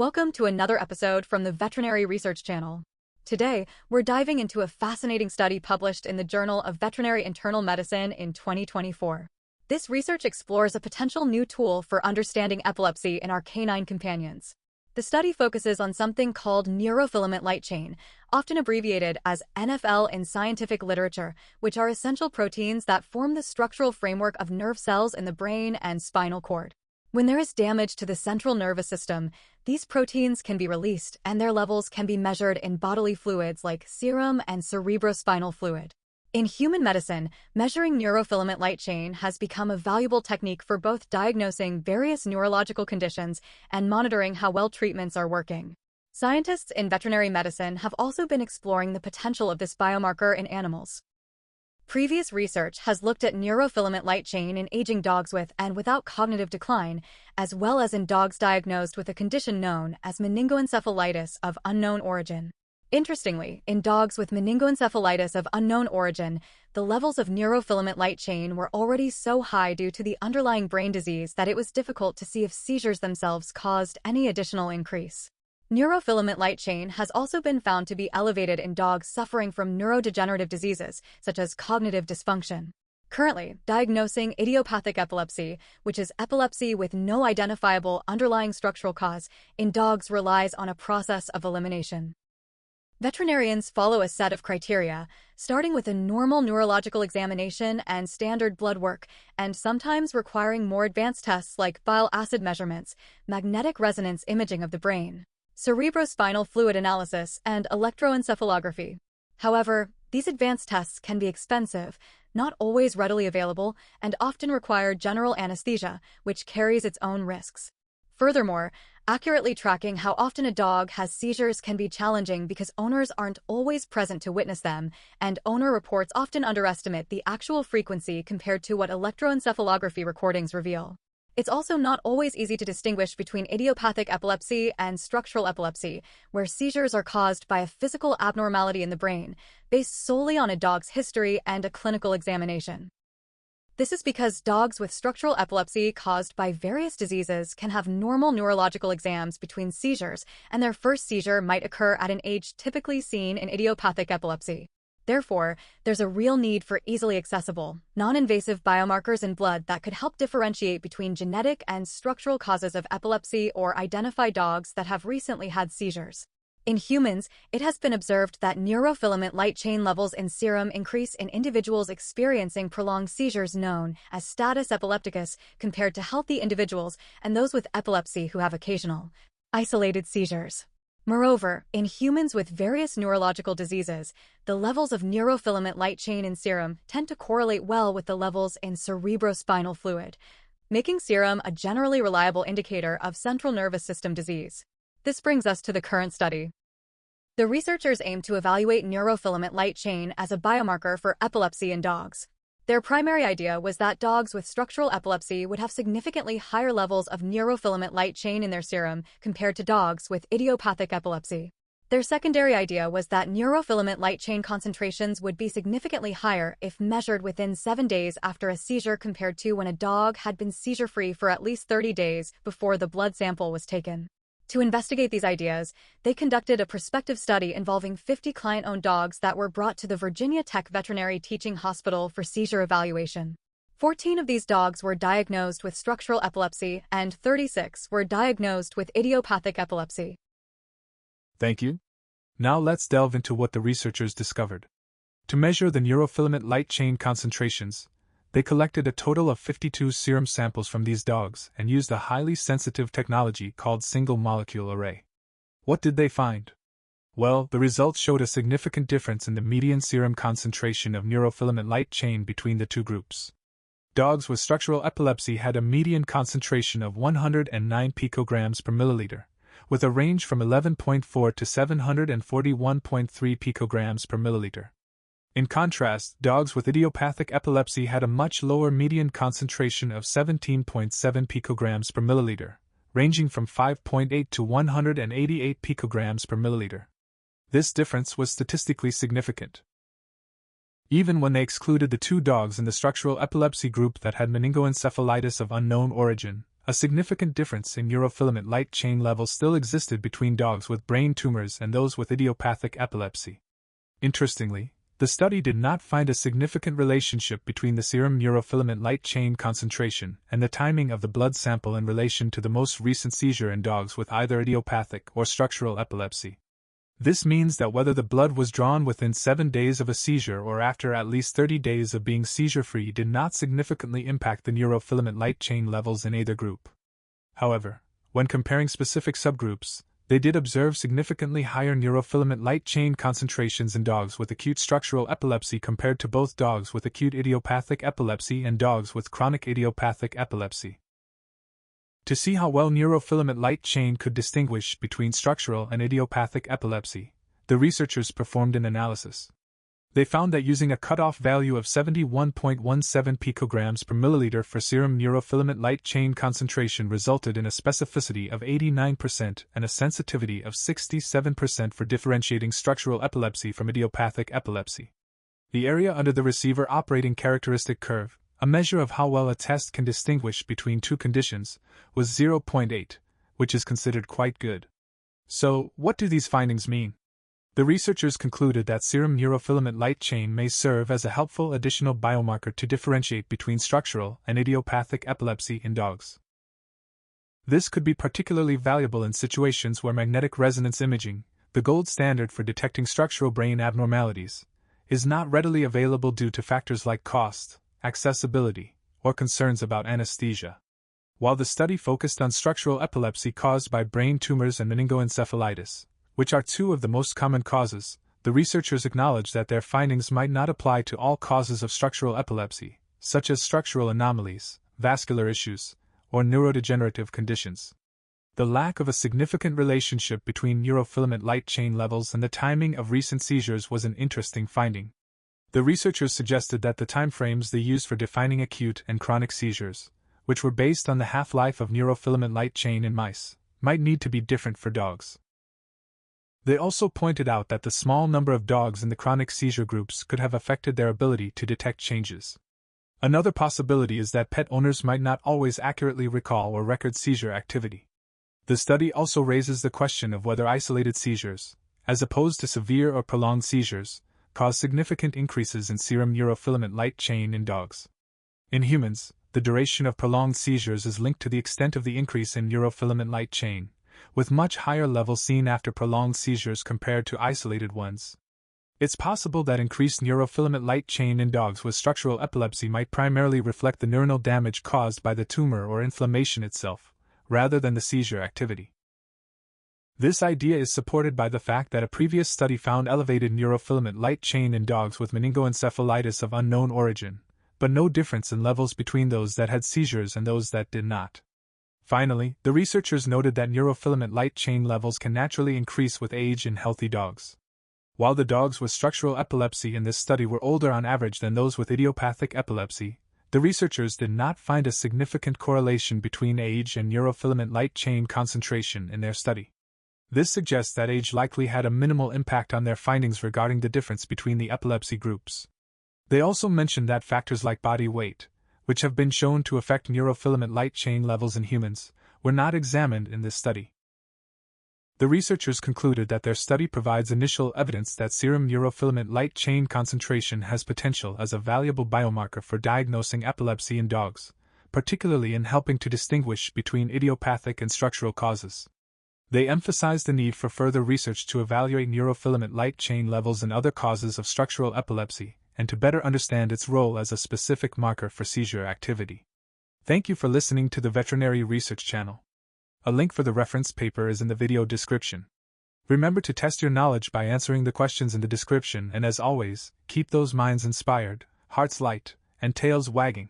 Welcome to another episode from the Veterinary Research Channel. Today, we're diving into a fascinating study published in the Journal of Veterinary Internal Medicine in 2024. This research explores a potential new tool for understanding epilepsy in our canine companions. The study focuses on something called neurofilament light chain, often abbreviated as NFL in scientific literature, which are essential proteins that form the structural framework of nerve cells in the brain and spinal cord. When there is damage to the central nervous system, these proteins can be released and their levels can be measured in bodily fluids like serum and cerebrospinal fluid. In human medicine, measuring neurofilament light chain has become a valuable technique for both diagnosing various neurological conditions and monitoring how well treatments are working. Scientists in veterinary medicine have also been exploring the potential of this biomarker in animals. Previous research has looked at neurofilament light chain in aging dogs with and without cognitive decline, as well as in dogs diagnosed with a condition known as meningoencephalitis of unknown origin. Interestingly, in dogs with meningoencephalitis of unknown origin, the levels of neurofilament light chain were already so high due to the underlying brain disease that it was difficult to see if seizures themselves caused any additional increase. Neurofilament light chain has also been found to be elevated in dogs suffering from neurodegenerative diseases, such as cognitive dysfunction. Currently, diagnosing idiopathic epilepsy, which is epilepsy with no identifiable underlying structural cause, in dogs relies on a process of elimination. Veterinarians follow a set of criteria, starting with a normal neurological examination and standard blood work, and sometimes requiring more advanced tests like bile acid measurements, magnetic resonance imaging of the brain, cerebrospinal fluid analysis, and electroencephalography. However, these advanced tests can be expensive, not always readily available, and often require general anesthesia, which carries its own risks. Furthermore, accurately tracking how often a dog has seizures can be challenging because owners aren't always present to witness them, and owner reports often underestimate the actual frequency compared to what electroencephalography recordings reveal. It's also not always easy to distinguish between idiopathic epilepsy and structural epilepsy, where seizures are caused by a physical abnormality in the brain, based solely on a dog's history and a clinical examination. This is because dogs with structural epilepsy caused by various diseases can have normal neurological exams between seizures, and their first seizure might occur at an age typically seen in idiopathic epilepsy. Therefore, there's a real need for easily accessible, non-invasive biomarkers in blood that could help differentiate between genetic and structural causes of epilepsy or identify dogs that have recently had seizures. In humans, it has been observed that neurofilament light chain levels in serum increase in individuals experiencing prolonged seizures known as status epilepticus compared to healthy individuals and those with epilepsy who have occasional, isolated seizures. Moreover, in humans with various neurological diseases, the levels of neurofilament light chain in serum tend to correlate well with the levels in cerebrospinal fluid, making serum a generally reliable indicator of central nervous system disease. This brings us to the current study. The researchers aim to evaluate neurofilament light chain as a biomarker for epilepsy in dogs. Their primary idea was that dogs with structural epilepsy would have significantly higher levels of neurofilament light chain in their serum compared to dogs with idiopathic epilepsy. Their secondary idea was that neurofilament light chain concentrations would be significantly higher if measured within 7 days after a seizure compared to when a dog had been seizure-free for at least 30 days before the blood sample was taken. To investigate these ideas, they conducted a prospective study involving 50 client-owned dogs that were brought to the Virginia Tech Veterinary Teaching Hospital for seizure evaluation. 14 of these dogs were diagnosed with structural epilepsy and 36 were diagnosed with idiopathic epilepsy. Thank you. Now let's delve into what the researchers discovered. To measure the neurofilament light chain concentrations, they collected a total of 52 serum samples from these dogs and used a highly sensitive technology called single-molecule array. What did they find? Well, the results showed a significant difference in the median serum concentration of neurofilament light chain between the two groups. Dogs with structural epilepsy had a median concentration of 109 picograms per milliliter, with a range from 11.4 to 741.3 picograms per milliliter. In contrast, dogs with idiopathic epilepsy had a much lower median concentration of 17.7 picograms per milliliter, ranging from 5.8 to 188 picograms per milliliter. This difference was statistically significant. Even when they excluded the two dogs in the structural epilepsy group that had meningoencephalitis of unknown origin, a significant difference in neurofilament light chain levels still existed between dogs with brain tumors and those with idiopathic epilepsy. Interestingly, the study did not find a significant relationship between the serum neurofilament light chain concentration and the timing of the blood sample in relation to the most recent seizure in dogs with either idiopathic or structural epilepsy. This means that whether the blood was drawn within 7 days of a seizure or after at least 30 days of being seizure-free did not significantly impact the neurofilament light chain levels in either group. However, when comparing specific subgroups, they did observe significantly higher neurofilament light chain concentrations in dogs with acute structural epilepsy compared to both dogs with acute idiopathic epilepsy and dogs with chronic idiopathic epilepsy. To see how well neurofilament light chain could distinguish between structural and idiopathic epilepsy, the researchers performed an analysis. They found that using a cutoff value of 71.17 picograms per milliliter for serum neurofilament light chain concentration resulted in a specificity of 89% and a sensitivity of 67% for differentiating structural epilepsy from idiopathic epilepsy. The area under the receiver operating characteristic curve, a measure of how well a test can distinguish between two conditions, was 0.8, which is considered quite good. So, what do these findings mean? The researchers concluded that serum neurofilament light chain may serve as a helpful additional biomarker to differentiate between structural and idiopathic epilepsy in dogs. This could be particularly valuable in situations where magnetic resonance imaging, the gold standard for detecting structural brain abnormalities, is not readily available due to factors like cost, accessibility, or concerns about anesthesia. While the study focused on structural epilepsy caused by brain tumors and meningoencephalitis, which are two of the most common causes, the researchers acknowledged that their findings might not apply to all causes of structural epilepsy, such as structural anomalies, vascular issues, or neurodegenerative conditions. The lack of a significant relationship between neurofilament light chain levels and the timing of recent seizures was an interesting finding. The researchers suggested that the timeframes they used for defining acute and chronic seizures, which were based on the half-life of neurofilament light chain in mice, might need to be different for dogs. They also pointed out that the small number of dogs in the chronic seizure groups could have affected their ability to detect changes. Another possibility is that pet owners might not always accurately recall or record seizure activity. The study also raises the question of whether isolated seizures, as opposed to severe or prolonged seizures, cause significant increases in serum neurofilament light chain in dogs. In humans, the duration of prolonged seizures is linked to the extent of the increase in neurofilament light chain, with much higher levels seen after prolonged seizures compared to isolated ones. It's possible that increased neurofilament light chain in dogs with structural epilepsy might primarily reflect the neuronal damage caused by the tumor or inflammation itself, rather than the seizure activity. This idea is supported by the fact that a previous study found elevated neurofilament light chain in dogs with meningoencephalitis of unknown origin, but no difference in levels between those that had seizures and those that did not. Finally, the researchers noted that neurofilament light chain levels can naturally increase with age in healthy dogs. While the dogs with structural epilepsy in this study were older on average than those with idiopathic epilepsy, the researchers did not find a significant correlation between age and neurofilament light chain concentration in their study. This suggests that age likely had a minimal impact on their findings regarding the difference between the epilepsy groups. They also mentioned that factors like body weight, which have been shown to affect neurofilament light chain levels in humans, were not examined in this study. The researchers concluded that their study provides initial evidence that serum neurofilament light chain concentration has potential as a valuable biomarker for diagnosing epilepsy in dogs, particularly in helping to distinguish between idiopathic and structural causes. They emphasized the need for further research to evaluate neurofilament light chain levels in other causes of structural epilepsy, and to better understand its role as a specific marker for seizure activity. Thank you for listening to the Veterinary Research Channel. A link for the reference paper is in the video description. Remember to test your knowledge by answering the questions in the description, and as always, keep those minds inspired, hearts light, and tails wagging.